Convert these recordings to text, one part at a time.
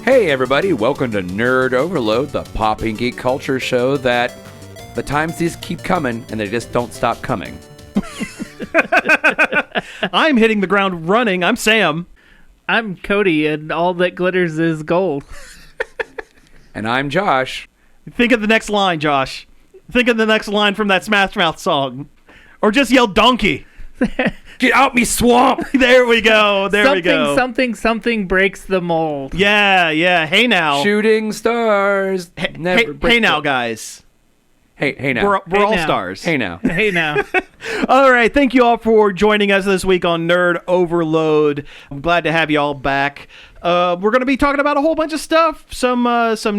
Hey everybody, welcome to Nerd Overload, the pop and geek culture show that the times these keep coming and they just don't stop coming. I'm hitting the ground running. I'm Sam. I'm Cody, and all that glitters is gold. And I'm Josh. Think of the next line, Josh. Think of the next line from that Smash Mouth song. Or just yell donkey. Get out me swamp! There we go. We go. Something breaks the mold. Yeah. Hey now. Shooting stars. Hey now, guys. Hey now. We're all stars. Hey now. Hey now. All right. Thank you all for joining us this week on Nerd Overload. I'm glad to have you all back. We're going to be talking about a whole bunch of stuff. Some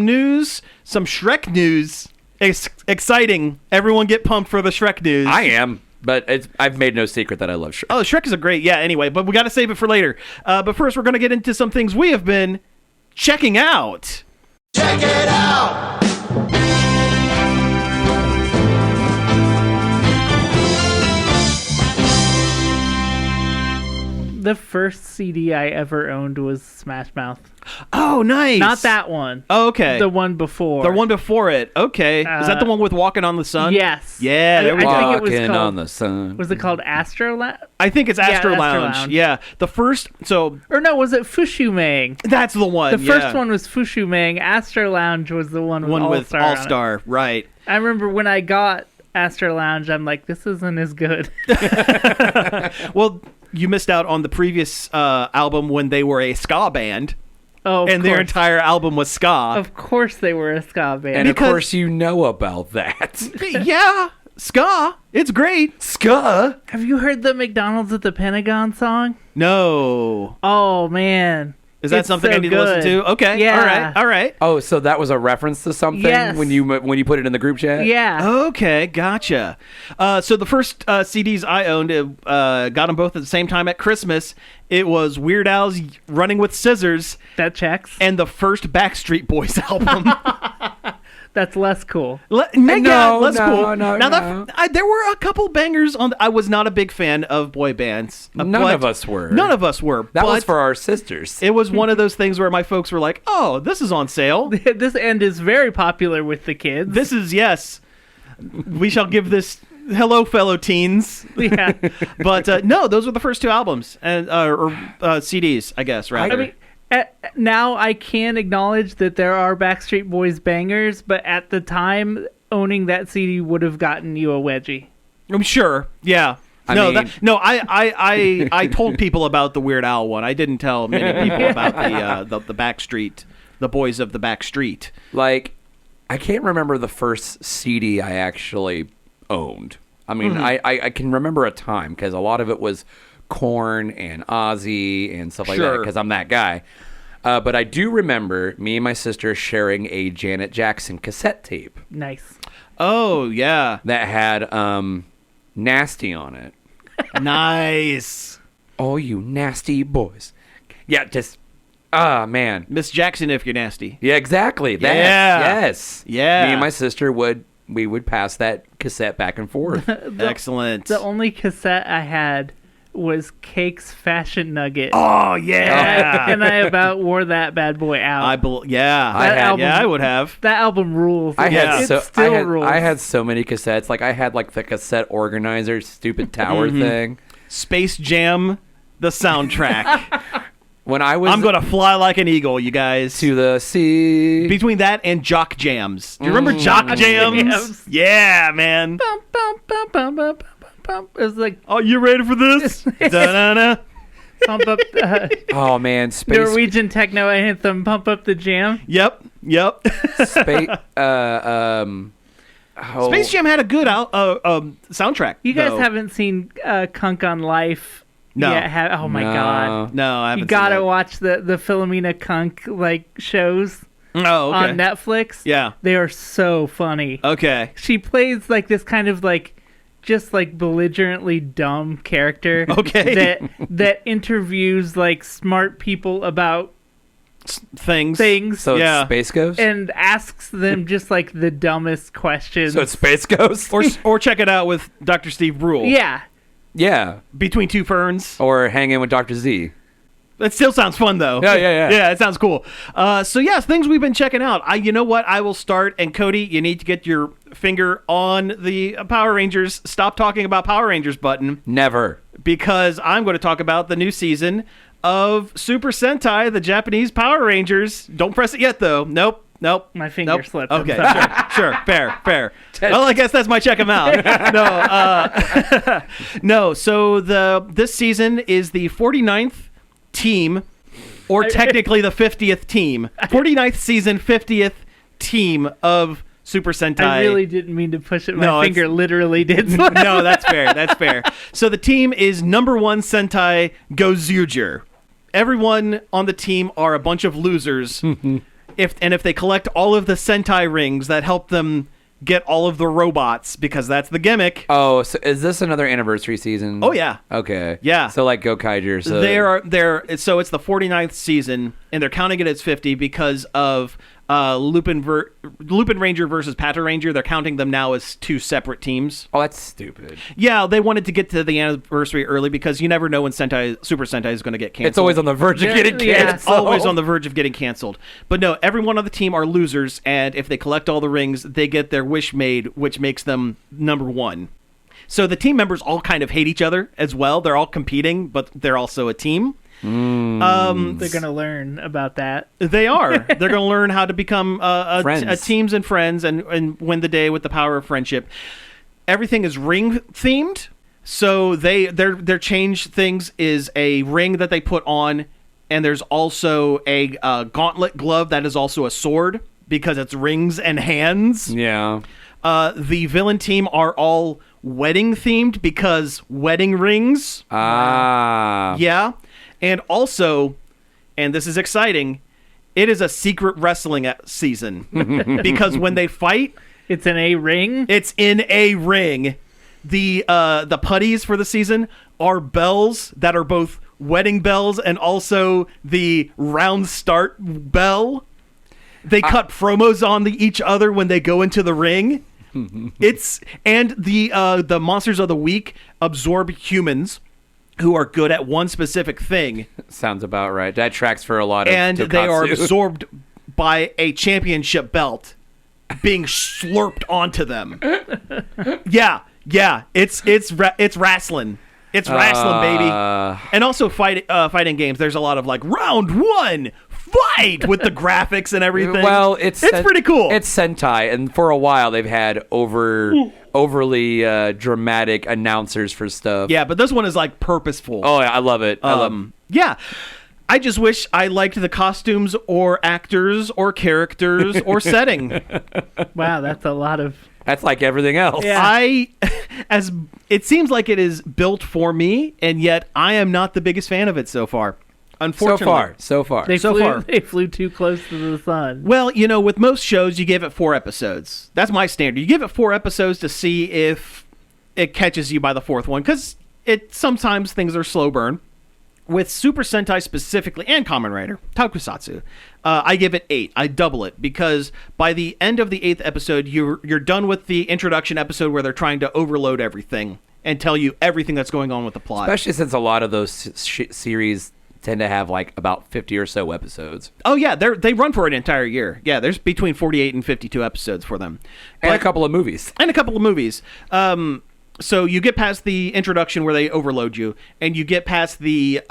news. Some Shrek news. Exciting. Everyone get pumped for the Shrek news. I am. But I've made no secret that I love Shrek. Oh, Shrek is a great, anyway, but we got to save it for later. But first, we're going to get into some things we have been checking out. Check it out! The first CD I ever owned was Smash Mouth. Oh, nice. Not that one. Oh, okay. The one before. The one before it. Okay. Is that the one with Walking on the Sun? Yes. Yeah, there we go. I think it was Walking called, on the sun. Was it called Astro Lounge? I think it's Astro Lounge. Lounge. Yeah. The first, Or no, was it Fushu Mang? That's the one. The first one was Fushu Mang. Astro Lounge was the one with All-Star. All-Star, right. I remember when I got Astro Lounge, I'm like, this isn't as good. Well, you missed out on the previous album when they were a ska band. Oh, and their entire album was ska. Of course they were a ska band. And of course you know about that. Yeah, ska. It's great. Ska? Have you heard the McDonald's at the Pentagon song? No. Oh, man. Is that It's something so I need to listen good. to? Okay. Yeah. All right. Oh, so that was a reference to something Yes. when you put it in the group chat? Yeah. Okay, gotcha. So the first CDs I owned, got them both at the same time at Christmas. It was Weird Al's Running with Scissors That checks. and the first Backstreet Boys album. That's less cool. That's cool. Now, there were a couple bangers on. I was not a big fan of boy bands. None of us were. None of us were. That was but for our sisters. It was one of those things where my folks were like, "Oh, this is on sale. This end is very popular with the kids. This is yes. We shall give this." Hello, fellow teens. Yeah. But no, those were the first two albums and or CDs, I guess. Right. I mean, now I can acknowledge that there are Backstreet Boys bangers, but at the time, owning that CD would have gotten you a wedgie. I'm sure. Yeah. I told people about the Weird Al one. I didn't tell many people about the Backstreet, the Boys of the Backstreet. Like, I can't remember the first CD I actually owned. I mean, I can remember a time because a lot of it was Korn and Ozzy and stuff like that because I'm that guy. But I do remember me and my sister sharing a Janet Jackson cassette tape. Nice. Oh, yeah. That had Nasty on it. Nice. Oh, you nasty boys. Yeah, just... man. Miss Jackson if you're nasty. Yeah, exactly. That. Yeah. Yes. Yeah. Me and my sister would pass that cassette back and forth. Excellent. The only cassette I had was Cake's Fashion Nugget. Oh, yeah. And I about wore that bad boy out. I would have. That album rules. I had so many cassettes. Like I had like the cassette organizer, stupid tower thing. Space Jam, the soundtrack. When I was I'm gonna fly like an eagle, you guys. to the sea. Between that and Jock Jams. Do you remember Jock Jams? Yeah, man. Bum, bum, bum, bum, bum, bum, bum. It was like, Oh, you ready for this? Da-na-na. pump up Oh man, space. Norwegian techno anthem, Pump Up the Jam. Yep. Space. Space Jam had a good soundtrack. You guys though. haven't seen Kunk on Life? No. Yeah, oh my god. No, I haven't You gotta seen that. watch the Philomena Kunk shows Oh, okay. on Netflix. Yeah. They are so funny. Okay. She plays like this kind of just belligerently dumb character. Okay. That interviews smart people about Things. So yeah. it's Space Ghost? and asks them just the dumbest questions. So it's Space Ghost? Or check it out with Dr. Steve Brule. Yeah. Yeah. Between Two Ferns. Or hang in with Dr. Z. That still sounds fun, though. Yeah. Yeah, it sounds cool. So, yes, things we've been checking out. You know what? I will start. And, Cody, you need to get your finger on the Power Rangers Stop Talking About Power Rangers button. Never. Because I'm going to talk about the new season of Super Sentai, the Japanese Power Rangers. Don't press it yet, though. Nope. My finger slipped. Okay, sure, fair. Well, I guess that's my check 'em out. No, so this season is the 49th team, or technically the 50th team. 49th season, 50th team of Super Sentai. I really didn't mean to push it. My finger literally did slip. No, that's fair. So the team is number 1 Sentai Gozyuger. Everyone on the team are a bunch of losers. If they collect all of the Sentai rings that help them get all of the robots, because that's the gimmick. Oh, so is this another anniversary season? Oh, yeah. Okay. Yeah. So like Gokaiger. So So it's the 49th season, and they're counting it as 50 because of Lupin Ranger versus Pata Ranger. They're counting them now as 2 separate teams. Oh, that's stupid. Yeah, they wanted to get to the anniversary early because you never know when Super Sentai is going to get canceled. It's always on the verge of getting canceled. It's always on the verge of getting canceled. But no, everyone on the team are losers, and if they collect all the rings, they get their wish made, which makes them number 1. So the team members all kind of hate each other as well. They're all competing, but they're also a team. They're going to learn about that. They are. They're going to learn how to become teams and friends and win the day with the power of friendship. Everything is ring themed. So their change things is a ring that they put on, and there's also a gauntlet glove that is also a sword because it's rings and hands. Yeah. The villain team are all wedding themed because wedding rings. Yeah. And also, and this is exciting, it is a secret wrestling season because when they fight, it's in a ring. It's in a ring. The putties for the season are bells that are both wedding bells and also the round start bell. They cut promos on each other when they go into the ring. And the monsters of the week absorb humans who are good at one specific thing. Sounds about right. That tracks for a lot of and Tokatsu. They are absorbed by a championship belt being slurped onto them. Yeah. It's wrestling. It's wrestling, baby. And also fighting games. There's a lot of like round 1 fight with the graphics and everything. Well, it's pretty cool. It's Sentai, and for a while they've had overly dramatic announcers for stuff. Yeah, but this one is like purposeful. Oh, yeah, I love it. Yeah. I just wish I liked the costumes or actors or characters or setting. Wow, that's a lot of... That's like everything else. Yeah. As it seems like it is built for me, and yet I am not the biggest fan of it so far. Unfortunately. So far. They flew too close to the sun. Well, with most shows, you give it 4 episodes. That's my standard. You give it 4 episodes to see if it catches you by the 4th one, because sometimes things are slow burn. With Super Sentai specifically, and Kamen Rider, Tokusatsu, I give it 8. I double it, because by the end of the 8th episode, you're done with the introduction episode where they're trying to overload everything and tell you everything that's going on with the plot. Especially since a lot of those series tend to have like about 50 or so episodes. Oh yeah, they run for an entire year. Yeah, there's between 48 and 52 episodes for them. And a couple of movies. So you get past the introduction where they overload you, and you get past the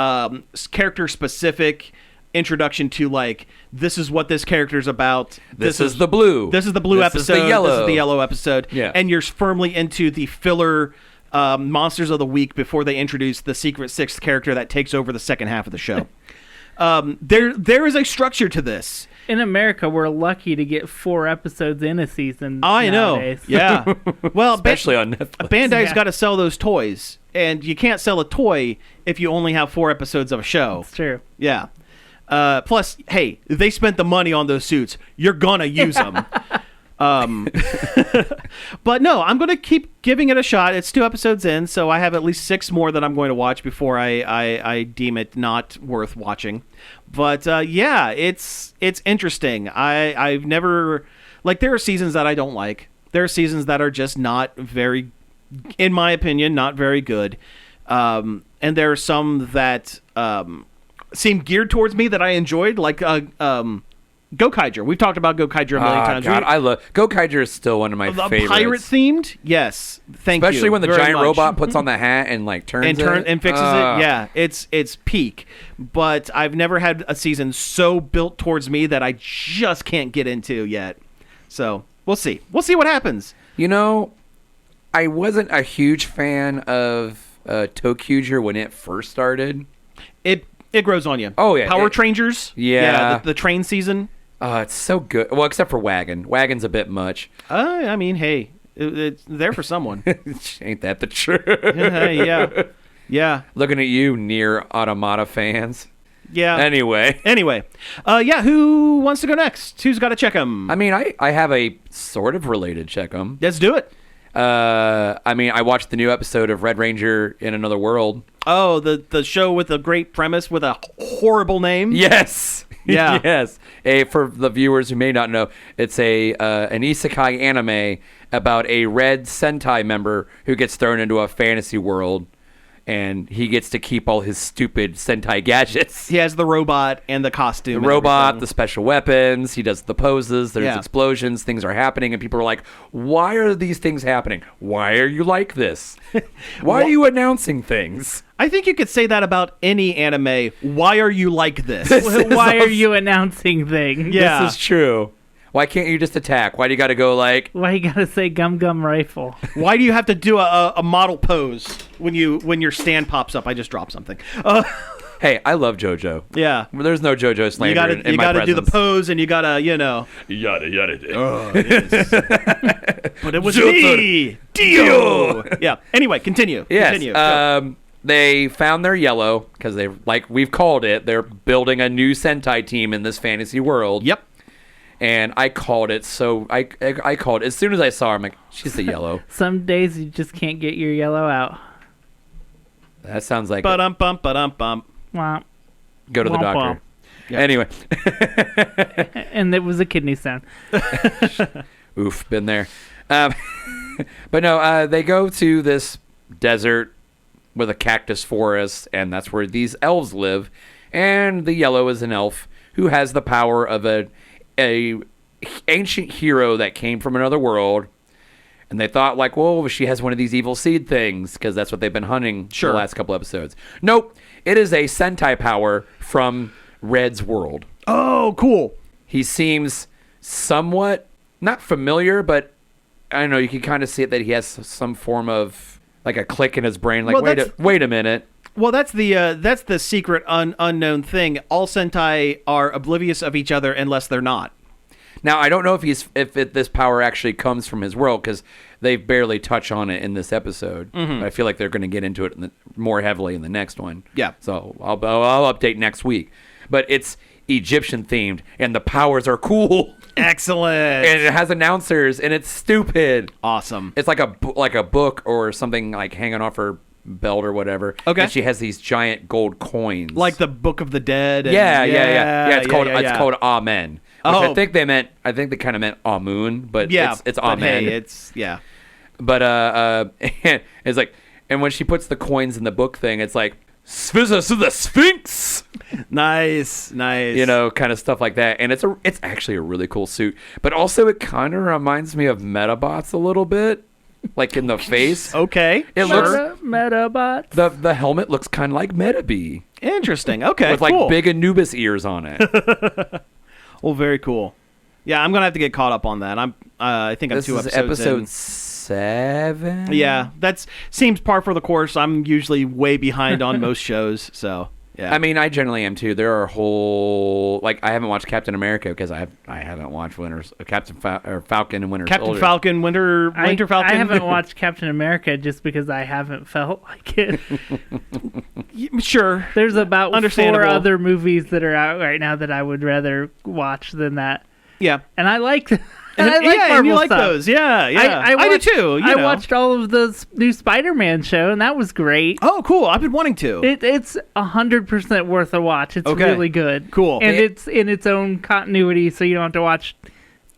character-specific introduction to, like, this is what this character's about. This is the blue. This is the blue episode. Is the yellow. This is the yellow episode. Yeah. And you're firmly into the filler monsters of the week before they introduce the secret 6th character that takes over the second half of the show. There is a structure to this. In America, we're lucky to get 4 episodes in a season. I nowadays. know. Yeah. Well, especially on Netflix. Bandai's got to sell those toys, and you can't sell a toy if you only have 4 episodes of a show. It's true. Yeah. Plus, hey, they spent the money on those suits. You're gonna use them. But no, I'm going to keep giving it a shot. It's 2 episodes in, so I have at least 6 more that I'm going to watch before I deem it not worth watching. But yeah, it's interesting. I've never, like, there are seasons that I don't like. There are seasons that are just not very, in my opinion, not very good. And there are some that seemed geared towards me that I enjoyed, like Gokaiger. We've talked about Gokaiger a million times. God, I love Gokaiger is still one of my favorites. Pirate themed, yes. Thank you. Especially when the very giant much. robot puts on the hat and like turns and fixes it. Yeah, it's peak. But I've never had a season so built towards me that I just can't get into yet. So we'll see. We'll see what happens. You know, I wasn't a huge fan of Tokyuger when it first started. It grows on you. Oh, yeah. Power Rangers. Yeah. The train season. It's so good. Well, except for Wagon. Wagon's a bit much. I mean, hey, it's there for someone. Ain't that the truth? Yeah. Looking at you, Nier Automata fans. Yeah. Anyway. Who wants to go next? Who's got to check 'em? I mean, I have a sort of related check 'em. Let's do it. I mean, I watched the new episode of Red Ranger in Another World. Oh, the show with a great premise with a horrible name? Yes. Yeah. Yes. For the viewers who may not know, it's an isekai anime about a red Sentai member who gets thrown into a fantasy world, and he gets to keep all his stupid Sentai gadgets. He has the robot and the costume. The robot, the special weapons, he does the poses, there's Yeah. explosions, things are happening, and people are like, why are these things happening? Why are you like this? Why are you announcing things? I think you could say that about any anime. Why are you like this? Why are you announcing things? Yeah. This is true. Why can't you just attack? Why do you got to go like... Why you gotta say gum gum rifle? Why do you have to do a model pose when your stand pops up? I just dropped something. Hey, I love JoJo. Yeah. There's no JoJo slander in my you gotta do the presence. pose, and you gotta, Yada. But it was Jotaro. me, Dio. Yeah. Anyway, continue. Yes. Continue. They found their yellow because they, like we've called it, they're building a new Sentai team in this fantasy world. Yep. And I called it. So I called it as soon as I saw her. I'm like, she's the yellow. Some days you just can't get your yellow out. That sounds like Ba-dum-bum. Womp. go to the Womp doctor. womp. Anyway. And it was a kidney stone. Oof, been there. But no, they go to this desert with a cactus forest, and that's where these elves live. And the yellow is an elf who has the power of a ancient hero that came from another world. And they thought, like, well, she has one of these evil seed things, because that's what they've been hunting Sure. the last couple episodes. Nope, it is a Sentai power from Red's world. Oh, cool. He seems somewhat, not familiar, but I don't know, you can kind of see it that he has some form of, like a click in his brain, like, Well, wait a minute. Well, that's the secret unknown thing. All Sentai are oblivious of each other unless they're not. Now, I don't know if this power actually comes from his world, because they barely touch on it in this episode. Mm-hmm. But I feel like they're going to get into it more heavily in the next one. Yeah. So I'll update next week. But it's Egyptian themed, and the powers are cool. Excellent. And it has announcers, and it's stupid. Awesome. It's like a book or something like hanging off her belt or whatever. Okay. And she has these giant gold coins. Like the Book of the Dead. And Yeah. It's called Amen. Which Oh. I think they kind of meant Amun, but yeah, it's but Amen. hey, it's yeah. But it's like, and when she puts the coins in the book thing, it's like the Sphinx. Nice. You know, kind of stuff like that. And it's actually a really cool suit. But also it kind of reminds me of Metabots a little bit. Like in the face. Okay. It looks Metabots. the helmet looks kind of like Metabee. Interesting. Okay. With like cool. big Anubis ears on it. Well, very cool. Yeah, I'm gonna have to get caught up on that. I think I'm This 2 is episodes episode in. 7. Yeah, that seems par for the course. I'm usually way behind on most shows, so yeah. I mean, I generally am too. There are whole I haven't watched Captain America because I haven't watched Falcon and Winter Captain Soldier. Falcon, Winter Falcon. I haven't watched Captain America just because I haven't felt like it. Sure. There's about 4 Understandable. other movies that are out right now that I would rather watch than that. Yeah. And I like And I like yeah, Marvel and you like stuff. those. Yeah, yeah. I do too. I watched all of the new Spider-Man show, and that was great. Oh, cool. I've been wanting to. It's 100% worth a watch. It's Okay. really good. Cool. And it's in its own continuity, so you don't have to watch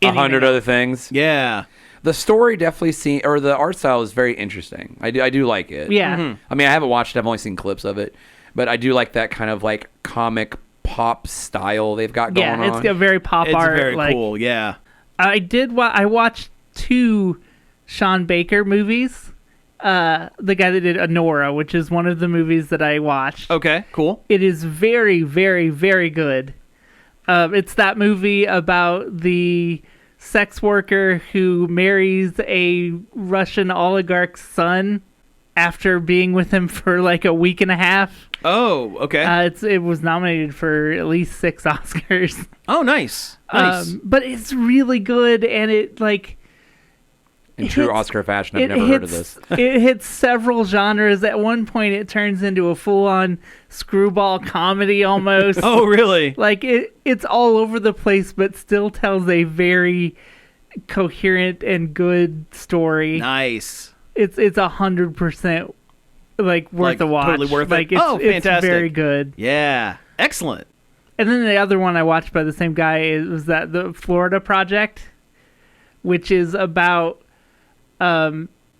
100 other things. Yeah. The story definitely or the art style is very interesting. I do like it. Yeah. I mean, I haven't watched it. I've only seen clips of it. but I do like that kind of like comic pop style they've got going on. Yeah, it's a very pop It's art. very like, cool. Yeah. I watched 2 Sean Baker movies. The guy that did Anora, which is one of the movies that I watched. Okay. Cool. It is very, very, very good. It's that movie about the sex worker who marries a Russian oligarch's son after being with him for like a week and a half. Oh, okay. It was nominated for at least 6 Oscars. Oh, nice. Nice. But it's really good, and it like In true Oscar fashion, I've never heard of this. It hits several genres. At one point, it turns into a full-on screwball comedy almost. Oh, really? Like it's all over the place, but still tells a very coherent and good story. Nice. It's 100% like worth a watch. Totally worth it. Like it's, fantastic. It's very good. Yeah. Excellent. And then the other one I watched by the same guy was the Florida Project, which is about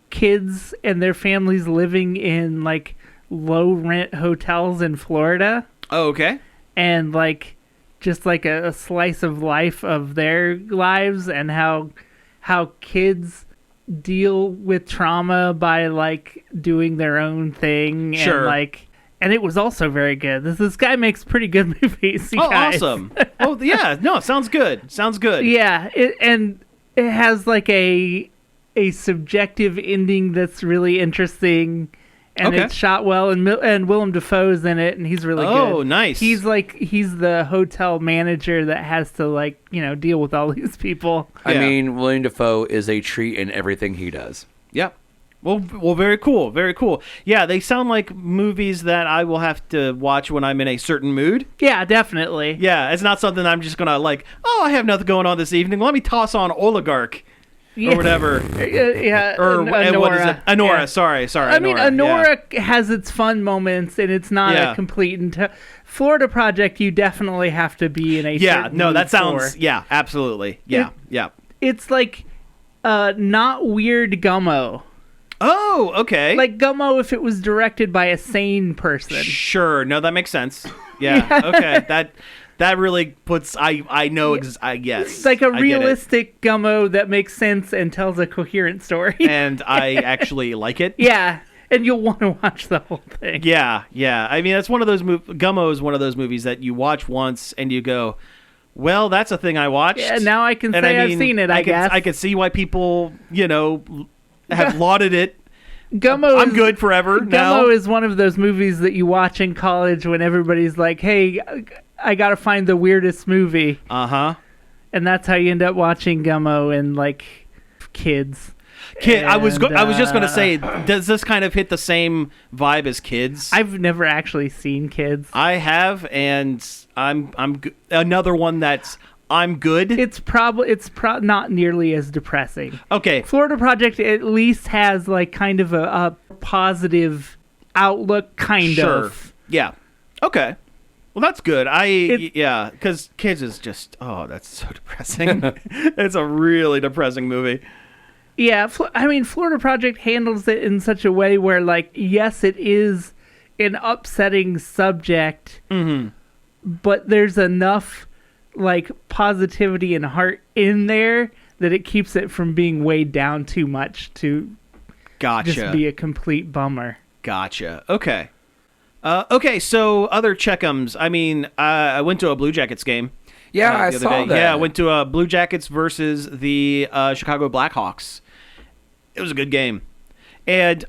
kids and their families living in like low rent hotels in Florida, Oh, okay. and like just like a slice of life of their lives and how kids deal with trauma by like doing their own thing. Sure. And it was also very good. This guy makes pretty good movies. You guys. Awesome. Oh, yeah. No, sounds good. Sounds good. Yeah, it has like a subjective ending that's really interesting, and Okay. it's shot well, and Willem Dafoe's in it, and he's really good. Oh, nice. He's the hotel manager that has to like deal with all these people. I Yeah. mean, William Dafoe is a treat in everything he does. Yep. Well, very cool. Very cool. Yeah, they sound like movies that I will have to watch when I'm in a certain mood. Yeah, definitely. Yeah, it's not something I'm just going to like, oh, I have nothing going on this evening. Let me toss on Oligarch Yeah. or whatever. Yeah, Or Anora. what is it? Anora. Yeah. Sorry. I mean, Anora. Anora has its fun moments, and it's not Yeah. a complete. Florida Project, you definitely have to be in a Yeah, certain no, mood that sounds, for. yeah, absolutely. Yeah, yeah. It's like not weird Gummo. Oh, okay. Like Gummo if it was directed by a sane person. Sure. No, that makes sense. Yeah. Okay. That really puts. I know. Yes. It's like a I get it. realistic Gummo that makes sense and tells a coherent story. And I actually like it. Yeah, and you'll want to watch the whole thing. Yeah. Yeah. I mean, it's one of those. Gummo is one of those movies that you watch once and you go, "Well, that's a thing I watched." Yeah, now I can And say I mean, I've seen it. I guess I can see why people, have lauded it. Gummo. I'm good forever now. Gummo is one of those movies that you watch in college when everybody's like, "Hey, I gotta find the weirdest movie," and that's how you end up watching Gummo and like Kids. Kid, I was just gonna And, say, does this kind of hit the same vibe as Kids? I've never actually seen Kids. I have, and I'm another one that's I'm good. It's not nearly as depressing. Okay, Florida Project at least has like kind of a positive outlook, kind sure. of. Yeah. Okay. Well, that's good. Because Kids is just that's so depressing. It's a really depressing movie. Yeah, I mean, Florida Project handles it in such a way where, like, yes, it is an upsetting subject, but there's enough, like, positivity and heart in there that it keeps it from being weighed down too much to Gotcha. just be a complete bummer. Gotcha. Okay. Okay, so other checkums. I mean, I went to a Blue Jackets game. Yeah, I the other saw day. that. Yeah, I went to Blue Jackets versus the Chicago Blackhawks. It was a good game. And,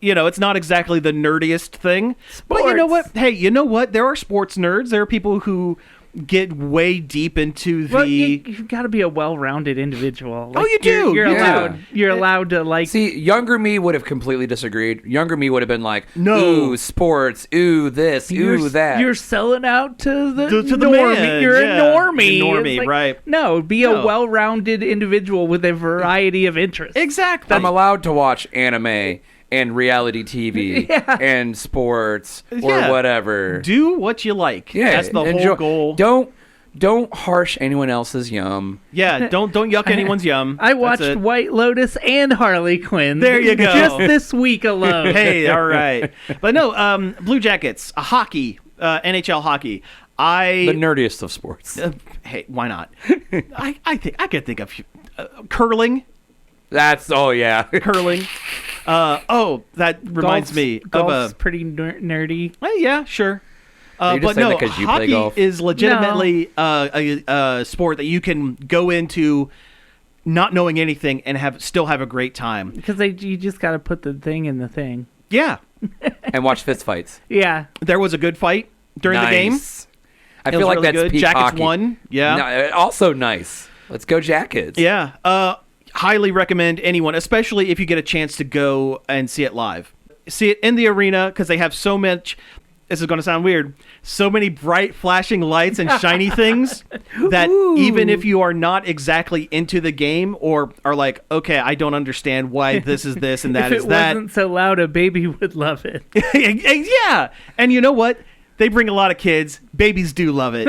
it's not exactly the nerdiest thing. But you know what? Hey, you know what? There are sports nerds. There are people who get way deep into the... Well, you've got to be a well-rounded individual. Like, you do. You're Yeah. allowed. You're allowed to like. See, younger me would have completely disagreed. Younger me would have been like, No. ooh, sports, ooh, this, ooh, that. You're selling out to the To the normie. man, You're yeah. a normie. You're normie, It's like, right. No, be a No. well-rounded individual with a variety of interests. Exactly. I'm allowed to watch anime and reality TV Yeah. and sports or Yeah. whatever. Do what you like. Yeah, That's the enjoy- whole goal. Don't harsh anyone else's yum. Yeah, don't yuck anyone's yum. I watched White Lotus and Harley Quinn. There you go. Just this week alone. Hey, all right. But no, Blue Jackets, hockey, NHL hockey. The nerdiest of sports. Hey, why not? I think I could think of curling. Yeah. Curling. That reminds me golf's of pretty nerdy. yeah, sure. You're just But saying no, that 'cause you play hockey golf? is legitimately a sport that you can go into not knowing anything and still have a great time. Because you just got to put the thing in the thing. Yeah. And watch fist fights. Yeah. There was a good fight during the game. I It feel was like really that's good. peak Jackets hockey. won. Yeah. No, also nice. Let's go Jackets. Yeah. Highly recommend anyone, especially if you get a chance to go and see it live. See it in the arena because they have so much. This is going to sound weird. So many bright flashing lights and shiny things that even if you are not exactly into the game or are like, okay, I don't understand why this is this and that is that. If it wasn't so loud, a baby would love it. Yeah. And you know what? They bring a lot of kids. Babies do love it.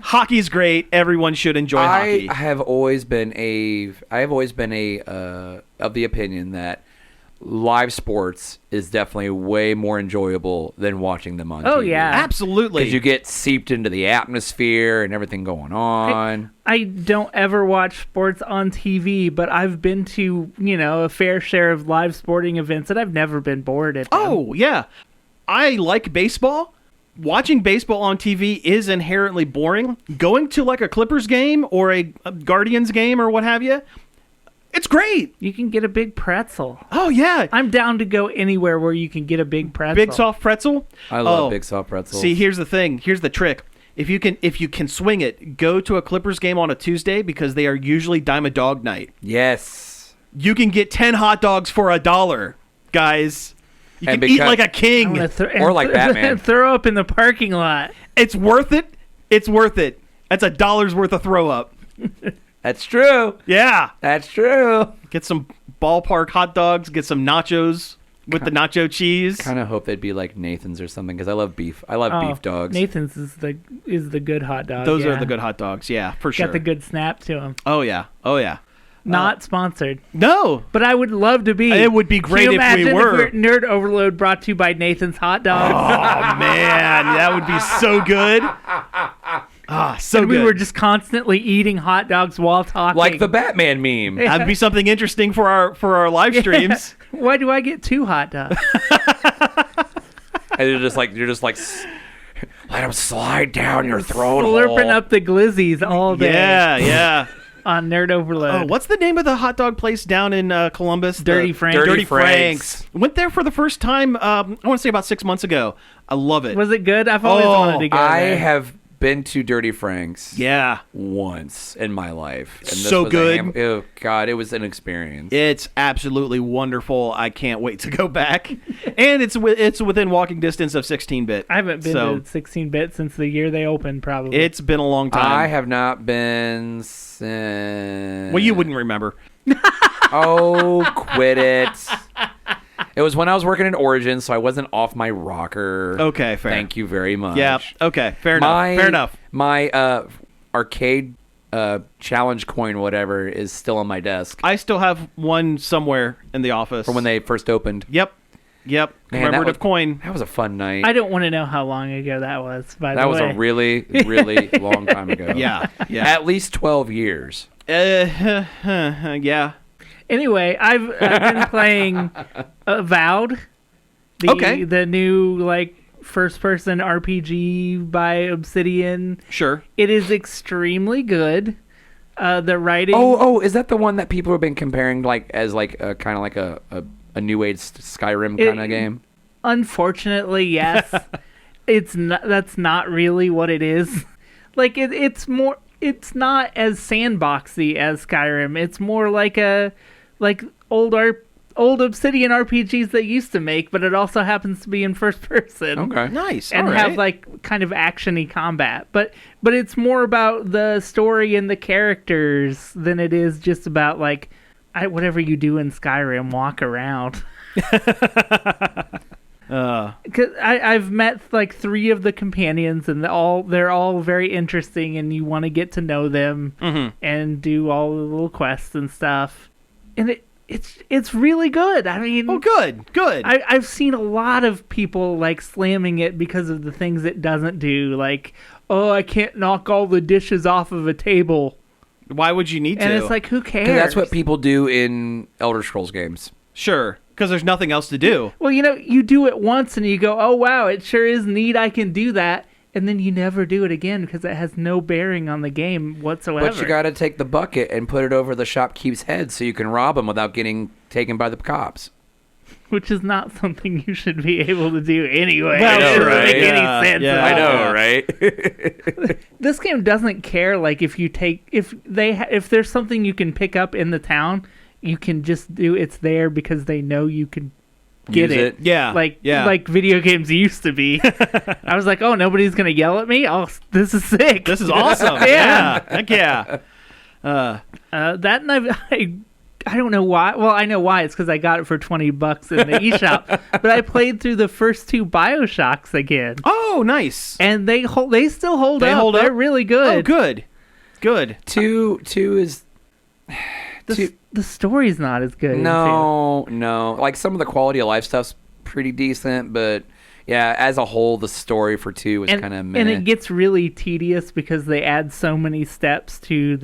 Hockey's great. Everyone should enjoy hockey. I have always been of the opinion that live sports is definitely way more enjoyable than watching them on TV. Oh, yeah. Absolutely. Because you get seeped into the atmosphere and everything going on. I don't ever watch sports on TV, but I've been to, a fair share of live sporting events, and I've never been bored at them. Oh, yeah. I like baseball. Watching baseball on TV is inherently boring. Going to like a Clippers game or a Guardians game or what have you, it's great. You can get a big pretzel. Oh, yeah. I'm down to go anywhere where you can get a big pretzel. Big soft pretzel. I love big soft pretzels. See, here's the thing. Here's the trick. If you can swing it, go to a Clippers game on a Tuesday because they are usually dime a dog night. Yes. You can get 10 hot dogs for $1, guys. You can eat like a king. Or like Batman. Throw up in the parking lot. It's worth it. It's worth it. That's $1 worth of throw up. That's true. Yeah. That's true. Get some ballpark hot dogs. Get some nachos with the nacho cheese. Kind of hope they'd be like Nathan's or something because I love beef. I love beef dogs. Nathan's is the good hot dog. Those are the good hot dogs. Yeah, for sure. Got the good snap to them. Oh yeah. Oh yeah. Not sponsored. No. But I would love to be. It would be great Can you if we imagine were. Nerd Overload brought to you by Nathan's Hot Dogs. Oh man, that would be so good. So and good. we were just constantly eating hot dogs while talking. Like the Batman meme. That'd be something interesting for our live streams. Why do I get 2 hot dogs? And you're just like let them slide down your throat Slurping hole. up the glizzies all day. Yeah. On Nerd Overload. Oh, what's the name of the hot dog place down in Columbus? Dirty Franks. Dirty Franks. Went there for the first time, I want to say about 6 months ago. I love it. Was it good? I've always wanted to go I there. have been to Dirty Frank's Yeah. once in my life. And this So was good. Oh, God, it was an experience. It's absolutely wonderful. I can't wait to go back. And it's within walking distance of 16-bit. I haven't been to 16-bit since the year they opened, probably. It's been a long time. I have not been since... Well, you wouldn't remember. Oh, quit it. It was when I was working in Origins, so I wasn't off my rocker. Okay, fair. Thank you very much. Yeah, okay, fair enough. My arcade challenge coin, whatever, is still on my desk. I still have one somewhere in the office. From when they first opened. Yep. Man, Commemorative coin. That was a fun night. I don't want to know how long ago that was, by the way. That was a really, really long time ago. Yeah. At least 12 years. Yeah. Anyway, I've been playing Avowed, the new first-person RPG by Obsidian. Sure. It is extremely good. The writing. Oh, is that the one that people have been comparing as a kind of like a new age Skyrim kind of game? Unfortunately, yes. It's not. That's not really what it is. It's more. It's not as sandboxy as Skyrim. It's more like old Obsidian RPGs they used to make, but it also happens to be in first person. Okay. Nice. And all have right. kind of action-y combat. But it's more about the story and the characters than it is just about whatever you do in Skyrim, walk around. 'Cause I've met like 3 of the companions, and they're all very interesting, and you want to get to know them and do all the little quests and stuff. And it's really good. I mean, good. I've seen a lot of people like slamming it because of the things it doesn't do, like, oh, I can't knock all the dishes off of a table. Why would you need to? And it's like, who cares? 'Cause that's what people do in Elder Scrolls games. Sure, because there's nothing else to do. Well, you do it once and you go, oh, wow, it sure is neat, I can do that. And then you never do it again because it has no bearing on the game whatsoever. But you got to take the bucket and put it over the shopkeep's head so you can rob him without getting taken by the cops. Which is not something you should be able to do anyway. Well, it doesn't right? make any Yeah, sense. yeah. at I all. know, right? This game doesn't care. Like if there's something you can pick up in the town, you can just do. It's there because they know you can get Use it. Yeah, like video games used to be. I was like, oh, nobody's gonna yell at me. Oh, this is sick. This is awesome. Yeah. Heck yeah. That and I don't know why. Well, I know why. It's because I got it for $20 in the eShop. But I played through the first 2 Bioshocks again, Oh, nice. and they still hold They up. hold They're up? really good. Oh, good. Two is... The story's not as good. No. Like, some of the quality of life stuff's pretty decent, but... Yeah, as a whole, the story for 2 was kind of meh. And it gets really tedious because they add so many steps to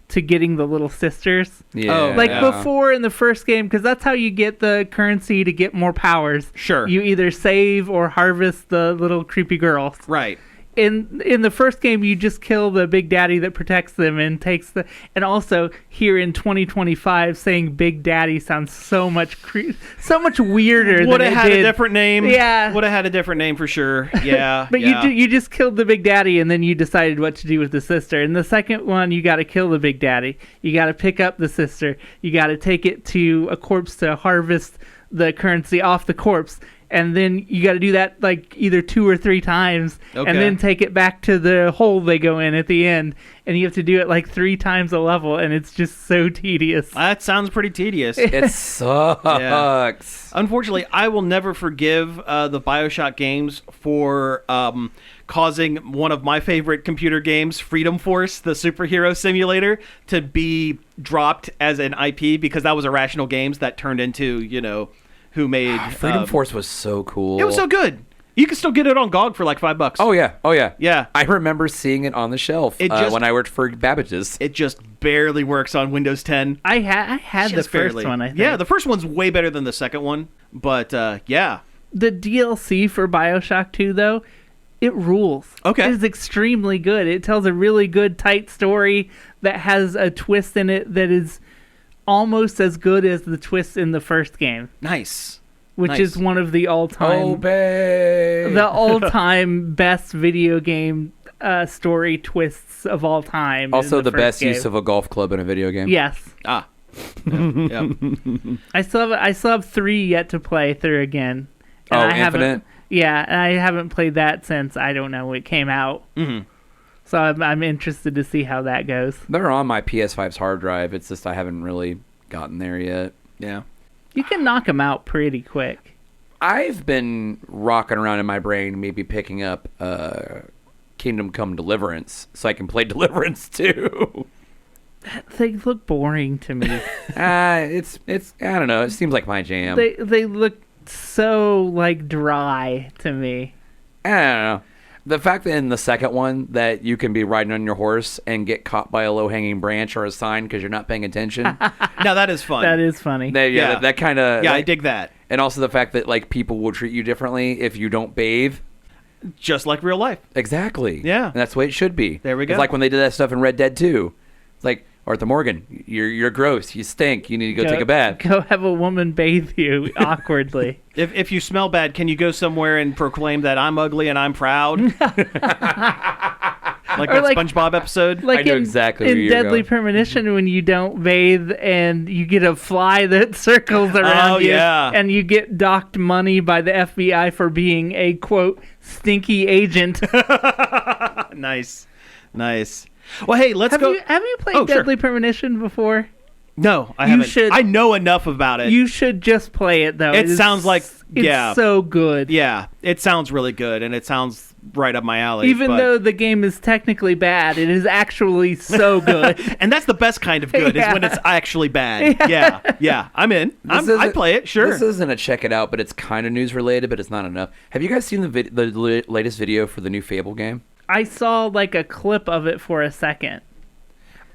getting the little sisters. Yeah. Like before in the first game, because that's how you get the currency to get more powers. Sure. You either save or harvest the little creepy girls. Right. In the first game, you just kill the big daddy that protects them and takes the. And also here in 2025, saying Big Daddy sounds so much weirder. Would than have it had did. a different name. Yeah. Would have had a different name for sure. Yeah. But yeah. you just killed the Big Daddy, and then you decided what to do with the sister. In the second one, you got to kill the Big Daddy. You got to pick up the sister. You got to take it to a corpse to harvest the currency off the corpse. And then you got to do that like either 2 or 3 times, Okay. and then take it back to the hole they go in at the end. And you have to do it like 3 times a level, and it's just so tedious. That sounds pretty tedious. It sucks. Unfortunately, I will never forgive the Bioshock games for causing one of my favorite computer games, Freedom Force, the superhero simulator, to be dropped as an IP because that was Irrational Games that turned into, who made Freedom Force was so cool. It was so good. You can still get it on GOG for like $5. Oh yeah. Yeah. I remember seeing it on the shelf when I worked for Babbage's. It just barely works on Windows 10. I had the Just first barely. one, I think. Yeah, the first one's way better than the second one. But yeah. The DLC for Bioshock 2, though, it rules. Okay. It is extremely good. It tells a really good, tight story that has a twist in it that is almost as good as the twist in the first game, Nice. which Nice. is one of the all-time best video game story twists of all time. Also in the first best game. use of a golf club in a video game. Yes. Ah. Yep. I still have 3 yet to play through again. And I haven't- Infinite? Yeah, and I haven't played that since, I don't know, it came out. Mhm. So I'm interested to see how that goes. They're on my PS5's hard drive. It's just I haven't really gotten there yet. Yeah. You can knock them out pretty quick. I've been rocking around in my brain, maybe picking up Kingdom Come Deliverance, so I can play Deliverance too. They look boring to me. It's I don't know. It seems like my jam. They look so like dry to me. I don't know. The fact that in the second one that you can be riding on your horse and get caught by a low-hanging branch or a sign because you're not paying attention. Now that is fun. That is funny. Yeah. That kind of... Yeah, I dig that. And also the fact that like people will treat you differently if you don't bathe. Just like real life. Exactly. Yeah. And that's the way it should be. There we go. It's like when they did that stuff in Red Dead 2. It's like, Arthur Morgan, you're gross. You stink. You need to go take a bath. Go have a woman bathe you awkwardly. If you smell bad, can you go somewhere and proclaim that I'm ugly and I'm proud? Like that like- SpongeBob episode? Like I know in, exactly where in you're Deadly going. Premonition when you don't bathe and you get a fly that circles around you, yeah. and you get docked money by the FBI for being a quote stinky agent. Nice. Well, hey, let's have go. you played Oh, sure. Deadly Premonition before? No, I You haven't. should- I know enough about it. You should just play it though. It sounds like- yeah. it's so good. Yeah, it sounds really good, and it sounds right up my alley. Even but- though the game is technically bad, it is actually so good. and that's the best kind of good is when it's actually bad. Yeah, I'm in. I play it, sure. This isn't a check it out, but it's kind of news related, but it's not enough. Have you guys seen the latest video for the new Fable game? I saw like a clip of it for a second.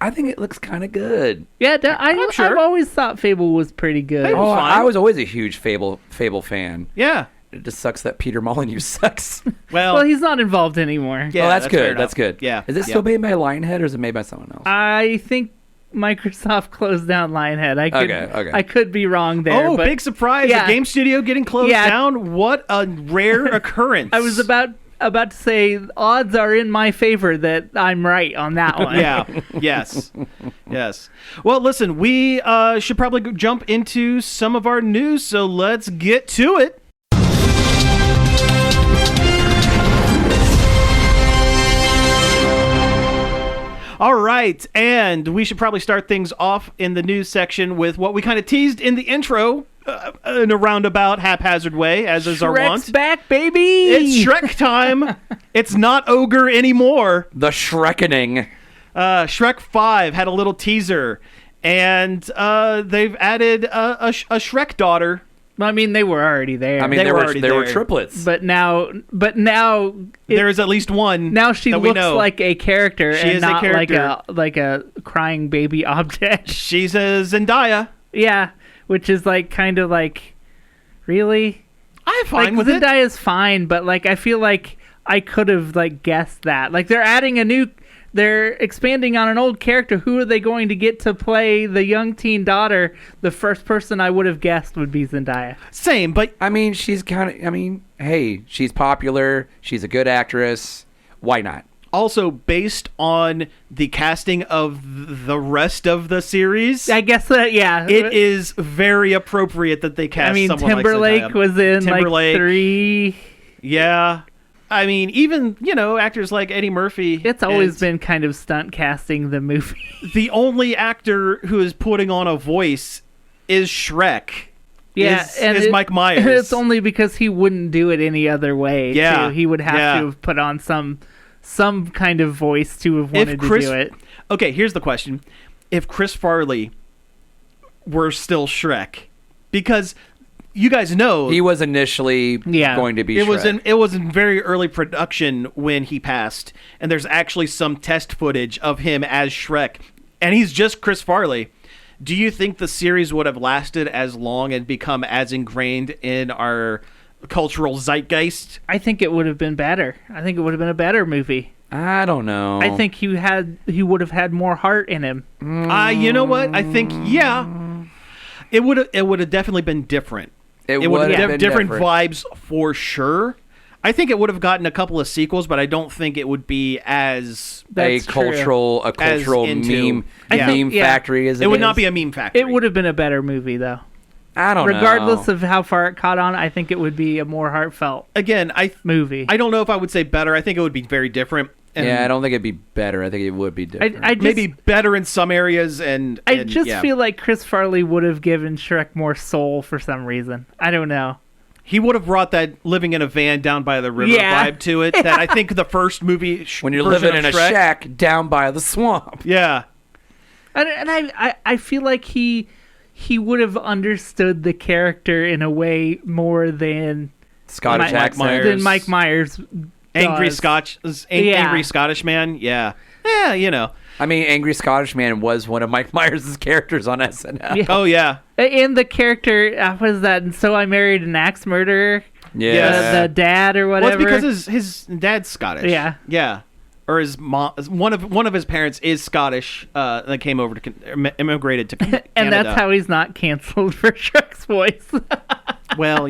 I think it looks kind of good. Yeah, I'm sure. I've always thought Fable was pretty good. Fable- Oh, fine. I was always a huge Fable fan. Yeah. It just sucks that Peter Molyneux sucks. Well, he's not involved anymore. Yeah, oh, that's fair good. enough. That's good. Yeah. Is it still made by Lionhead or is it made by someone else? I think Microsoft closed down Lionhead. Okay. I could be wrong there. Oh, but big surprise! Yeah. A game studio getting closed Yeah. down. What a rare occurrence! I was about to say odds are in my favor that I'm right on that one. Yeah. Yes. Well, listen, we should probably jump into some of our news. So let's get to it. All right, and we should probably start things off in the news section with what we kind of teased in the intro in a roundabout, haphazard way, as is our Shrek's want. back, baby. It's Shrek time. It's not ogre anymore. The Shrekening. Shrek 5 had a little teaser, and they've added a Shrek daughter. I mean, they were already there. I mean, They there were were already there were there. triplets. but now There is at least one. now she that we looks know. like a character She and is a not character. like a crying baby object. She's a Zendaya. Yeah, which is like kind of like, really? I'm fine Like with it. Zendaya's fine, but like I feel like I could have like guessed that. Like they're expanding on an old character. Who are they going to get to play the young teen daughter? The first person I would have guessed would be Zendaya. Same, but I mean, she's kind of. I mean, hey, she's popular. She's a good actress. Why not? also based on the casting of the rest of the series. I guess that, yeah. It is very appropriate that they cast I mean, someone Timberlake like Zendaya. was in Timberlake. like 3. Yeah. I mean, even, actors like Eddie Murphy. It's always and been kind of stunt casting the movie. the only actor who is putting on a voice is Shrek. Yeah, is Mike Myers. It's only because he wouldn't do it any other way. Yeah, too. He would have yeah. to have put on some kind of voice to have wanted to do it. Okay, here's the question. If Chris Farley were still Shrek, because you guys know He was initially going to be Shrek. it was in very early production when he passed, and there's actually some test footage of him as Shrek, and he's just Chris Farley. Do you think the series would have lasted as long and become as ingrained in our cultural zeitgeist? I think it would have been better. I think it would have been a better movie. I don't know. I think he would have had more heart in him. You know what? I think it would have definitely been different. it It would would have have been different vibes for sure. I think it would have gotten a couple of sequels, but I don't think it would be as That's true. a cultural into- meme I think, factory as it would is. not be a meme factory. It would have been a better movie, though. I don't Regardless know. of how far it caught on, I think it would be a more heartfelt Again, movie. I don't know if I would say better. I think it would be very different. And Yeah, I don't think it'd be better. I think it would be different. I just, maybe better in some areas, and I just yeah. feel like Chris Farley would have given Shrek more soul for some reason. I don't know. he would have brought that living in a van down by the river Yeah. vibe to it. That I think the first movie when you're version living in of a Shrek, shack down by the swamp. yeah, And I feel like he would have understood the character in a way more than Scottish Mike accent. than Mike Myers. angry does. Yeah. angry Scottish man, yeah, I mean, Angry Scottish Man was one of Mike Myers' characters on SNL. Yeah. oh yeah, And the character, what is that? And So I Married an Axe Murderer. Yeah. The dad or well, whatever. it's because his dad's Scottish, Yeah. or his mom, one of his parents is Scottish, that came over to immigrated to Canada. And that's how he's not canceled for Shrek's voice. well,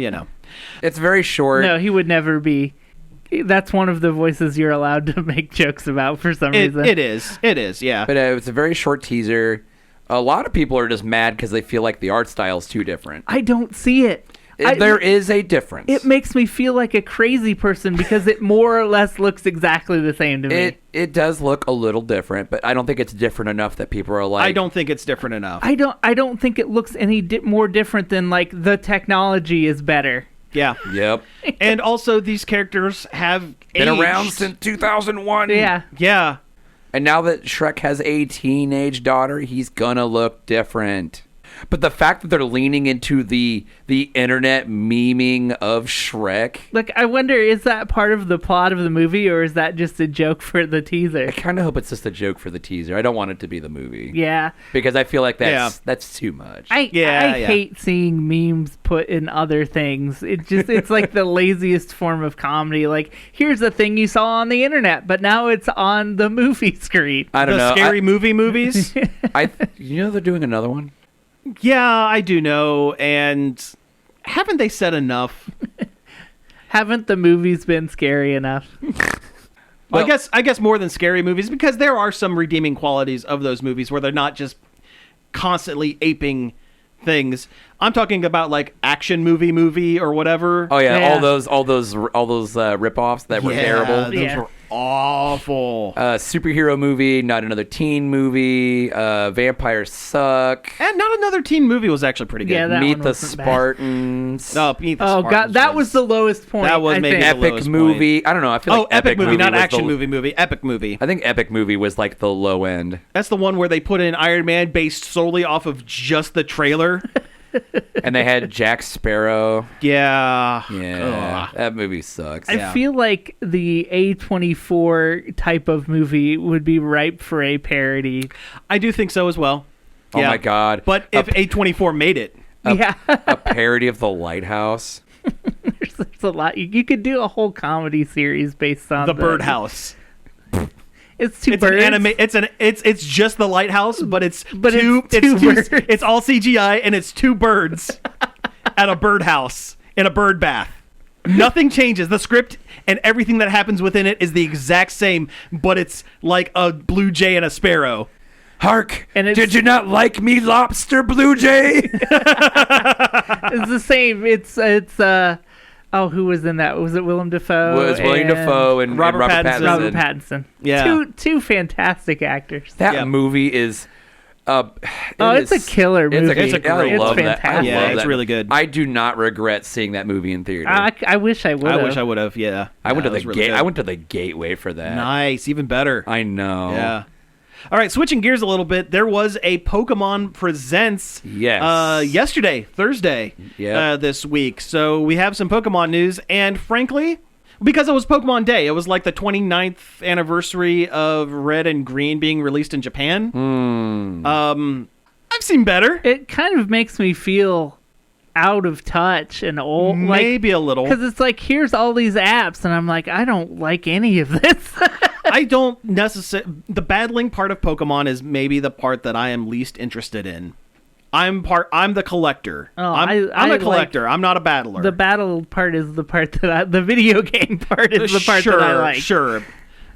It's very short. No, he would never be. That's one of the voices you're allowed to make jokes about for some reason. it is, yeah. But it's a very short teaser. A lot of people are just mad because they feel like the art style is too different. I don't see it. There is a difference. It makes me feel like a crazy person because it more or less looks exactly the same to me. It does look a little different, but I don't think it's different enough that people are like. I don't think it's different enough. I don't think it looks any more different than like the technology is better. Yeah. Yep. And also, these characters have Been aged. around since 2001. Yeah. Yeah. And now that Shrek has a teenage daughter, he's gonna look different. But the fact that they're leaning into the internet memeing of Shrek, Like, I wonder, is that part of the plot of the movie, or is that just a joke for the teaser? I kind of hope it's just a joke for the teaser. I don't want it to be the movie. Yeah. Because I feel like that's too much. I hate seeing memes put in other things. It's like the laziest form of comedy. Like, here's the thing you saw on the internet, but now it's on the movie screen. I don't know. The scary movies? You know they're doing another one? Yeah, I do know. And haven't they said enough? Haven't the movies been scary enough? Well, I guess more than scary movies, because there are some redeeming qualities of those movies where they're not just constantly aping things. I'm talking about like action movie or whatever. Oh yeah, Yeah. all those rip-offs that were terrible. Those Yeah. were awful. Superhero movie, not another teen movie. Vampires suck. And not another teen movie was actually pretty good. Yeah, that Meet one the wasn't bad. Spartans. No, Meet the Oh Spartans god, that was the lowest point. That was I maybe think. the Epic lowest movie. I don't know. I feel like epic movie, not was action the- movie. Epic movie. I think epic movie was like the low end. That's the one where they put in Iron Man based solely off of just the trailer. And they had Jack Sparrow. Yeah. Yeah, that movie sucks. I feel like the A24 type of movie would be ripe for a parody. I do think so as well. Oh Yeah. my god! But if A24 made it, Yeah. A parody of The Lighthouse. There's a lot. You could do a whole comedy series based on The Birdhouse. It's two It's birds. an anime. It's just the lighthouse, but it's But two. it's two birds. It's all CGI, and it's two birds at a birdhouse in a bird bath. Nothing changes. The script and everything that happens within it is the exact same, but it's like a blue jay and a sparrow. Hark! And it's- Did you not like me, lobster blue jay? It's the same. It's oh, who was in that? Was it Willem Dafoe? Was William and Dafoe and Robert Robert Pattinson. Pattinson. Robert Pattinson. Yeah. Two fantastic actors. That Yep. movie is. It's a killer movie. It's a great- I love it's that. I fantastic. Yeah, love it's that. really good. I do not regret seeing that movie in theater. I wish I would. I wish I would have. Yeah. I went to That the was really good. I went to the Gateway for that. Nice, even better. I know. Yeah. All right, switching gears a little bit. There was a Pokemon Presents Yes. yesterday, Thursday, Yep. this week. So we have some Pokemon news, and frankly, because it was Pokemon Day, it was like the 29th anniversary of Red and Green being released in Japan. I've seen better. It kind of makes me feel out of touch and old. Maybe a little. Because it's like, here's all these apps, and I'm like, I don't like any of this. I don't necessarily. The battling part of Pokemon is maybe the part that I am least interested in. I'm the collector. Oh, I'm I a collector. like I'm not a battler. The battle part is the part that the video game part is the part that I like. Sure.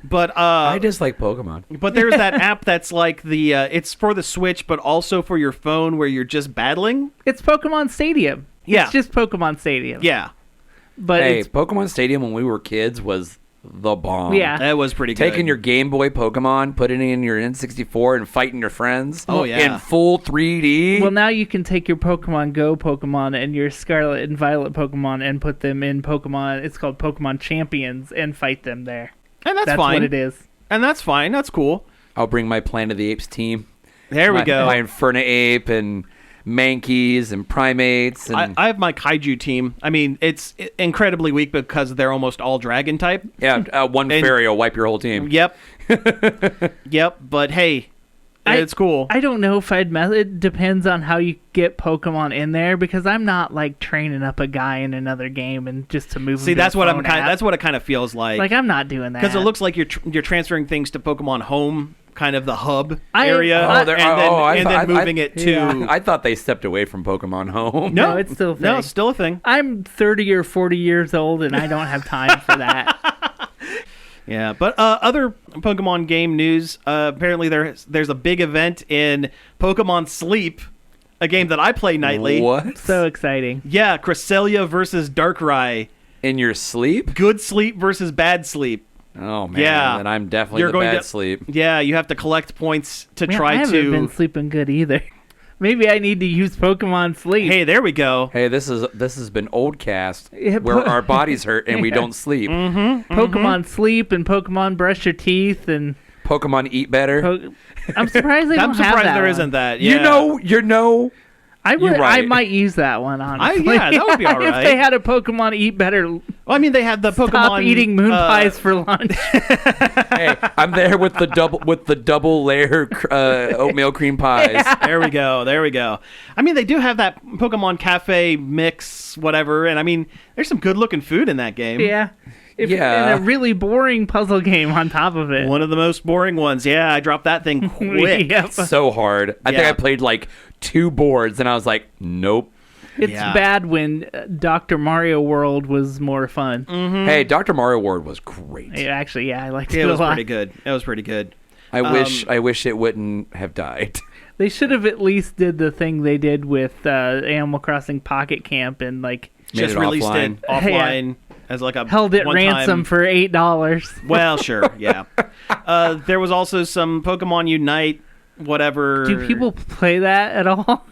But I just like Pokemon. but there's that app that's like the it's for the Switch, but also for your phone where you're just battling. It's Pokemon Stadium. Yeah. It's just Pokemon Stadium. Yeah, But Hey, it's, Pokemon Stadium when we were kids was the bomb. Yeah. that was pretty good. Taking your Game Boy Pokemon, putting it in your N64, and fighting your friends. Oh, yeah. In full 3D. well, now you can take your Pokemon Go Pokemon and your Scarlet and Violet Pokemon and put them in Pokemon. It's called Pokemon Champions and fight them there. and that's That's fine. what it is. And that's fine. That's cool. I'll bring my Planet of the Apes team. There we My go. Infernape and Mankeys and Primates. And I have my Kaiju team. I mean, it's incredibly weak because they're almost all dragon type. yeah, one And- fairy will wipe your whole team. Yep. Yep. But hey, it's cool. I don't know if I'd mess. It depends on how you get Pokemon in there because I'm not like training up a guy in another game and just to move. See, him to that's the what phone I'm kind. app. That's what it kind of feels like. Like I'm not doing that Because it looks like you're transferring things to Pokemon Home, kind of the hub I- area, Oh, and they're- then, oh, I and thought- then I- moving it to. Yeah. I thought they stepped away from Pokemon Home. No, it's still a no, thing. it's still a thing. I'm 30 or 40 years old and I don't have time for that. Yeah, but other Pokemon game news. Apparently, there's a big event in Pokemon Sleep a game that I play nightly. What? So exciting. Yeah, Cresselia versus Darkrai. In your sleep? Good sleep versus bad sleep. Oh, man. Yeah. Then I'm definitely You're the going bad to sleep. Yeah, you have to collect points to Man, try I haven't to. been sleeping good either. Maybe I need to use Pokemon Sleep. Hey, there we go. Hey, this has been old cast Yeah, where our bodies hurt and we don't sleep. Pokemon Sleep and Pokemon Brush Your Teeth and Pokemon Eat Better. I'm surprised they I'm don't have surprised that there one. isn't that. Yeah. You know. I You're would. right. I might use that one. Honestly, yeah, that would be all if right. they had a Pokemon Eat Better, Well, I mean, they have the Pokemon. stop eating moon pies for lunch. Hey, I'm there with the double layer oatmeal cream pies. There we go. There we go. I mean, they do have that Pokemon Cafe mix, whatever, and I mean, there's some good looking food in that game. Yeah. Yeah. And a really boring puzzle game on top of it. One of the most boring ones. Yeah, I dropped that thing quick. Yep. So hard. I think Yeah. I played like 2 boards and I was like, nope. It's Yeah. bad when Dr. Mario World was more fun. Hey, Dr. Mario World was great. Actually, yeah, I liked it It a was lot. pretty good. It was pretty good. I wish it wouldn't have died. They should have at least did the thing they did with Animal Crossing Pocket Camp and like Made Just it released offline. it offline as like a held it one-time- ransom for $8. Well, sure, yeah. There was also some Pokemon Unite, whatever. Do people play that at all?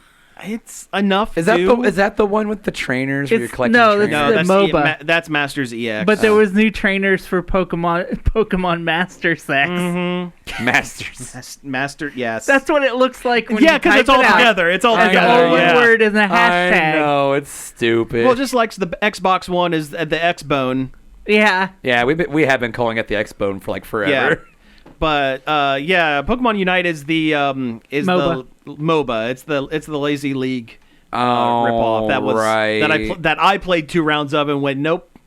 It's enough. Is that the one with the trainers where you're It's- collecting no, that's trainers? No, the that's MOBA. that's Masters EX. But there was new trainers for Pokemon Master Sex. Masters. Master. Yes. That's what it looks like when yeah, you because type it's all it out. together. It's all I together. know. All one Yeah. word and a hashtag. I know, it's stupid. Well, just like the Xbox One is the X Bone. Yeah. yeah, we have been calling it the X-Bone for like forever. But yeah, Pokemon Unite is the MOBA. the MOBA. It's the Lazy League Oh, ripoff. That was right. that I played 2 rounds of and went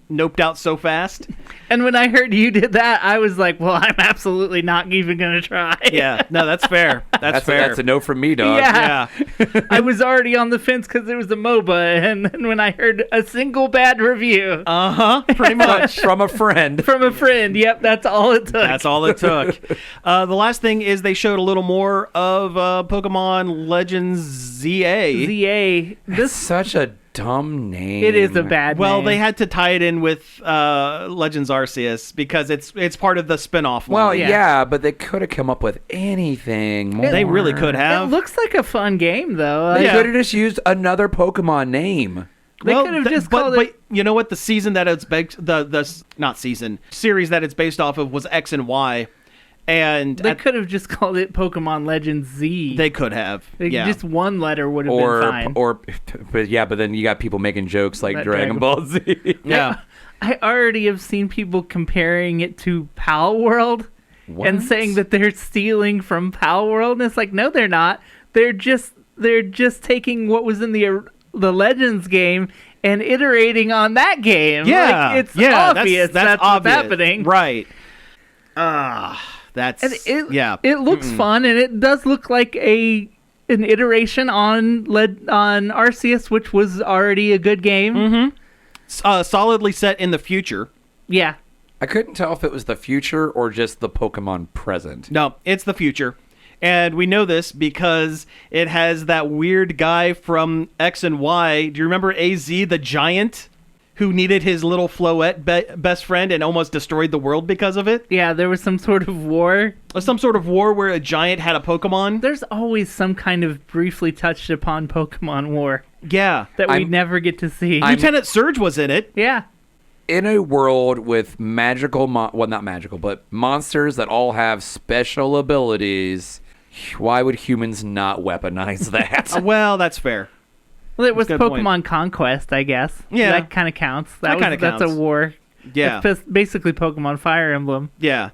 noped out so fast. And when I heard you did that, I was like, well, I'm absolutely not even going to try. Yeah, no, that's fair. That's fair. That's a no from me, dog. Yeah. Yeah. I was already on the fence because it was a MOBA. And then when I heard a single bad review Pretty much. From a friend. from a friend, yep, that's all it took. That's all it took. The last thing is they showed a little more of Pokemon Legends ZA. ZA. This such a dumb name. It is a bad Well, name. they had to tie it in with Legends Arceus because it's part of the spin-off Well, line. yeah, but they could have come up with anything more. They really could It have. looks like a fun game, though. They Yeah. could have just used another Pokemon name. They could have just called but it. you know what? The season that it's based, the not season series that it's based off of was X and Y, and They could have just called it Pokemon Legends Z. they could have. Like, Yeah. just one letter would have been fine. But then you got people making jokes like That Dragon Dragon- Ball Z. yeah. I already have seen people comparing it to Pal World and saying that they're stealing from Pal World, and it's like, no, they're not. They're just taking what was in the Legends game and iterating on that game. Yeah. Like, it's yeah. obvious that's obvious. what's happening. Right. That's And it yeah. looks fun, and it does look like an iteration on Arceus, which was already a good game. Solidly set in the future. Yeah. I couldn't tell if it was the future or just the Pokemon present. No, it's the future. And we know this because it has that weird guy from X and Y. Do you remember AZ, the giant, who needed his little Floette best friend and almost destroyed the world because of it? Yeah, there was some sort of war. Some sort of war where a giant had a Pokemon? There's always some kind of briefly touched upon Pokemon war Yeah. that we I'm- never get to see. Lieutenant Surge was in it. Yeah. In a world with magical, well, not magical, but monsters that all have special abilities, why would humans not weaponize that? Well, that's fair. Well, it was That's a good Pokemon Conquest, I guess. Yeah. That kind of counts. That kinda That's counts. a war. Yeah. It's basically Pokemon Fire Emblem. Yeah.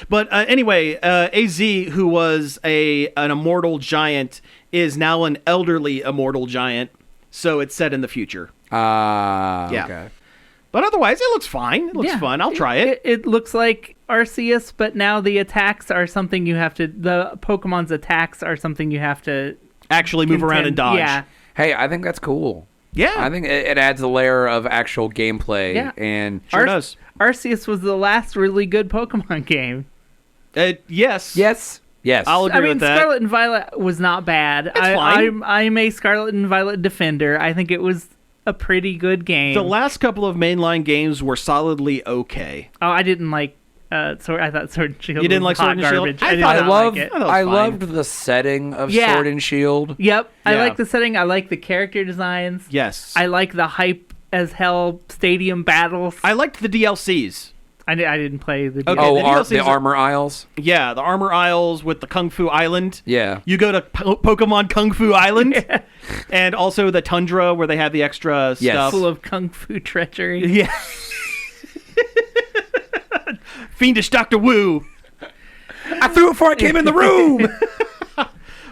But anyway, AZ, who was an immortal giant, is now an elderly immortal giant. So it's set in the future. Ah, Yeah. Okay. But otherwise, it looks fine. It looks fun. I'll try it. It looks like Arceus, but now the attacks are something you have to. The Pokemon's attacks are something you have to Actually move around and dodge. Yeah. Hey, I think that's cool. Yeah. I think it adds a layer of actual gameplay. Yeah. And Sure does. Arceus was the last really good Pokemon game. Yes. yes, Yes. I'll agree with that. Scarlet and Violet was not bad. fine. I'm a Scarlet and Violet defender. I think it was a pretty good game. The last couple of mainline games were solidly okay. Oh, I didn't like. I thought Sword and Shield. You didn't was like Sword hot and Shield? garbage. I did thought- not like it. thought it was I fine. loved the setting of Yeah. Sword and Shield. Yep, I Yeah. like the setting. I like the character designs. Yes. I like the hype as hell stadium battles. I liked the DLCs. I didn't play the. Okay. Oh, the DLCs the are- Armor Isles? Yeah, the Armor Isles with the Kung Fu Island. Yeah. You go to Pokemon Kung Fu Island, and also the Tundra where they have the extra Yes. stuff. Full of kung fu treachery. Yeah. Fiendish Dr. Wu. I threw it before I came in the room!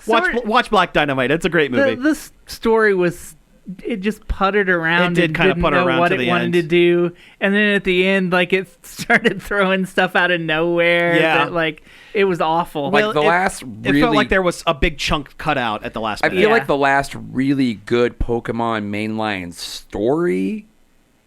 Watch Black Dynamite. It's a great movie. The story was. It just puttered around. It did and kind of didn't putter know around what to it the wanted end. to do, and then at the end, like it started throwing stuff out of nowhere. Yeah. that, like it was awful. Like, the last It really... felt like there was a big chunk cut out at the last I minute. feel Yeah. like the last really good Pokemon mainline story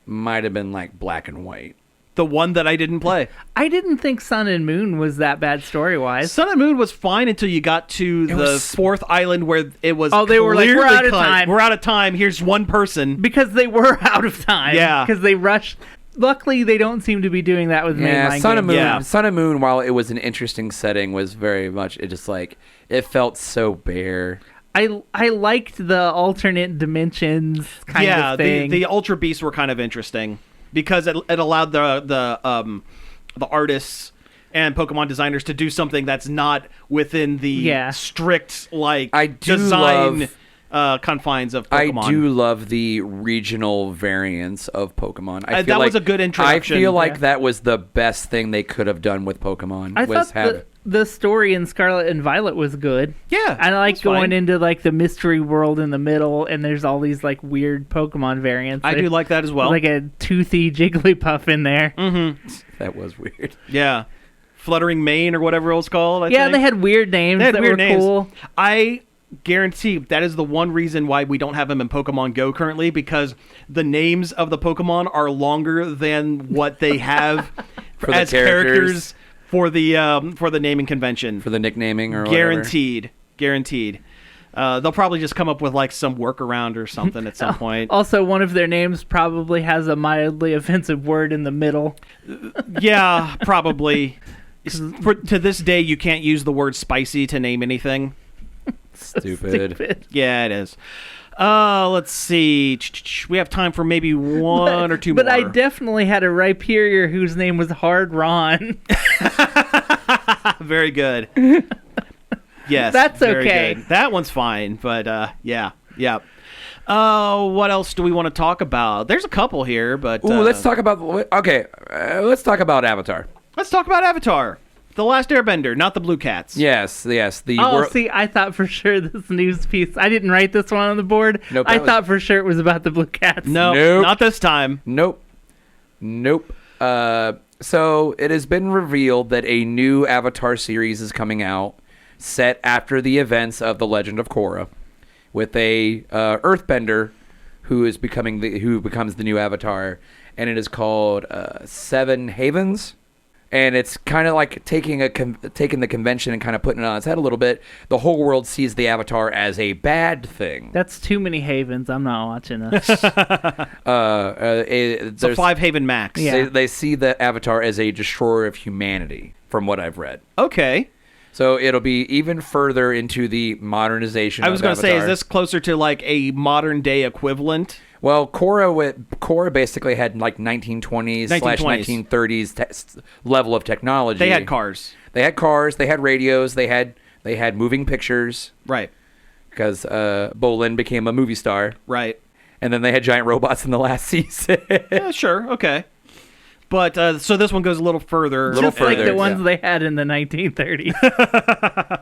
might have been like Black and White. The one that I didn't play. I didn't think Sun and Moon was that bad story wise. Sun and Moon was fine until you got to the was- fourth island where it was Oh, they were like, clearly "We're out of cut. time." We're out of time. Here's one person. Because they were out of time. Yeah. Because they rushed. Luckily, they don't seem to be doing that with Yeah, mainline Sun and games. Moon. Yeah. Sun and Moon, while it was an interesting setting, was very much it just like it felt so bare. I liked the alternate dimensions kind of thing. the Ultra Beasts were kind of interesting because it allowed the artists and Pokemon designers to do something that's not within the Yeah. strict like I do design confines of Pokemon. I do love the regional variants of Pokemon. I feel that like, was a good introduction. I feel like Yeah. that was the best thing they could have done with Pokemon. I was thought the story in Scarlet and Violet was good. Yeah, I like that's going fine. into like the mystery world in the middle, and there's all these like weird Pokemon variants. I do There's, like that as well. like a toothy Jigglypuff in there. that was weird. Yeah, Fluttering Mane or whatever it was called. I Yeah, think. they had weird names They had that weird were names. cool. I guarantee that is the one reason why we don't have them in Pokemon Go currently, because the names of the Pokemon are longer than what they have For the as characters for the naming convention. For the nicknaming or whatever. Guaranteed. They'll probably just come up with like some workaround or something at some point. Also, one of their names probably has a mildly offensive word in the middle. Yeah, probably. To this day, you can't use the word spicy to name anything. Stupid. Yeah, it is. Let's see. We have time for maybe one or two But more. I definitely had a Rhyperior whose name was Hard Ron. Very good. Yes, That's very okay. good. That one's fine, but yeah. What else do we want to talk about? There's a couple here, but Ooh, let's talk about. Okay, let's talk about Avatar. Let's talk about Avatar, the Last Airbender, not the Blue Cats. Yes. The Oh, world. see, I thought for sure this news piece. I didn't write this one on the board. Nope, I that was- thought for sure it was about the Blue Cats. No, Nope. not this time. Nope. So it has been revealed that a new Avatar series is coming out, set after the events of The Legend of Korra, with a Earthbender who becomes the new Avatar, and it is called Seven Havens. And it's kind of like taking the convention and kind of putting it on its head a little bit. The whole world sees the Avatar as a bad thing. That's too many havens. I'm not watching this. It's a 5 Haven Max. Yeah. They see the Avatar as a destroyer of humanity, from what I've read. Okay. So it'll be even further into the modernization. I was going going to say, is this closer to like a modern day equivalent? Well, Korra basically had like 1920s / 1930s level of technology. They had cars. They had cars. They had radios. They had moving pictures Right. because Bolin became a movie star, Right. and then they had giant robots in the last season. Yeah, sure. Okay. But so this one goes a little further. Little Just like further, the ones yeah. they had in the 1930s.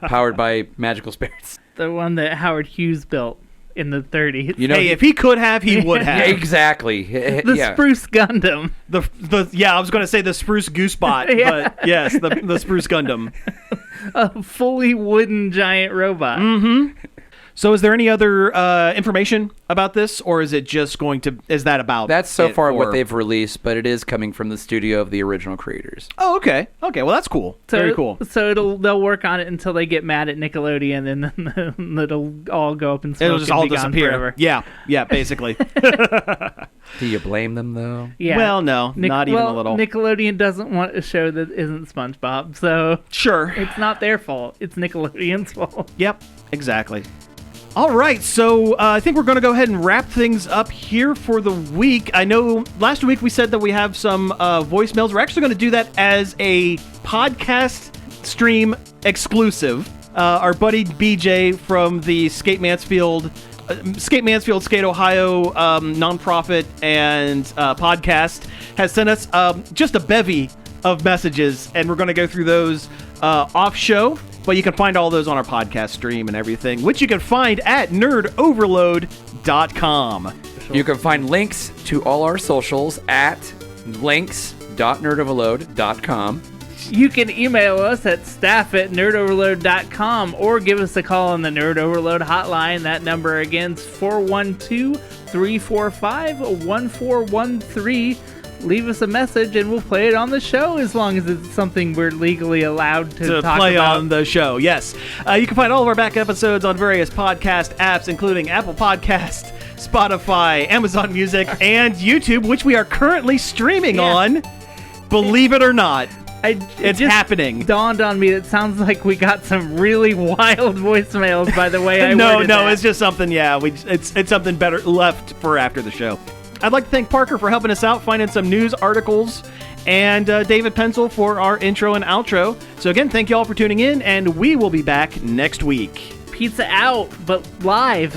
Powered by magical spirits. The one that Howard Hughes built in the 30s. You know, Hey, if he could have, he would yeah, have. exactly. The Yeah. Spruce Gundam. I was going to say the Spruce Goosebot, Yeah. but yes, the Spruce Gundam. A fully wooden giant robot. So is there any other information about this, or is it just is that about That's so far what for... they've released, but it is coming from the studio of the original creators. Oh, okay. Okay, well, that's cool. So, Very cool. So they'll work on it until they get mad at Nickelodeon, and then it'll all go up in smoke. It'll just and all be gone disappear. forever. Yeah, basically. Do you blame them, though? Yeah. Well, no, not even a little. Nickelodeon doesn't want a show that isn't SpongeBob, so Sure. it's not their fault. It's Nickelodeon's fault. Yep, exactly. All right, so I think we're going to go ahead and wrap things up here for the week. I know last week we said that we have some voicemails. We're actually going to do that as a podcast stream exclusive. Our buddy BJ from the Skate Mansfield, Skate Ohio nonprofit and podcast has sent us just a bevy of messages, and we're going to go through those off show. But you can find all those on our podcast stream and everything, which you can find at nerdoverload.com. You can find links to all our socials at links.nerdoverload.com. You can email us at staff@nerdoverload.com or give us a call on the Nerd Overload hotline. That number again is 412-345-1413. Leave us a message and we'll play it on the show as long as it's something we're legally allowed to talk play about. on the show. Yes. You can find all of our back episodes on various podcast apps, including Apple Podcast, Spotify, Amazon Music, and YouTube, which we are currently streaming on. Believe it or not. It's just happening. Dawned on me. It sounds like we got some really wild voicemails by the way I worded that. It's just something. Yeah, it's something better left for after the show. I'd like to thank Parker for helping us out, finding some news articles, and David Pencil for our intro and outro. So again, thank you all for tuning in, and we will be back next week. Pizza out, but live.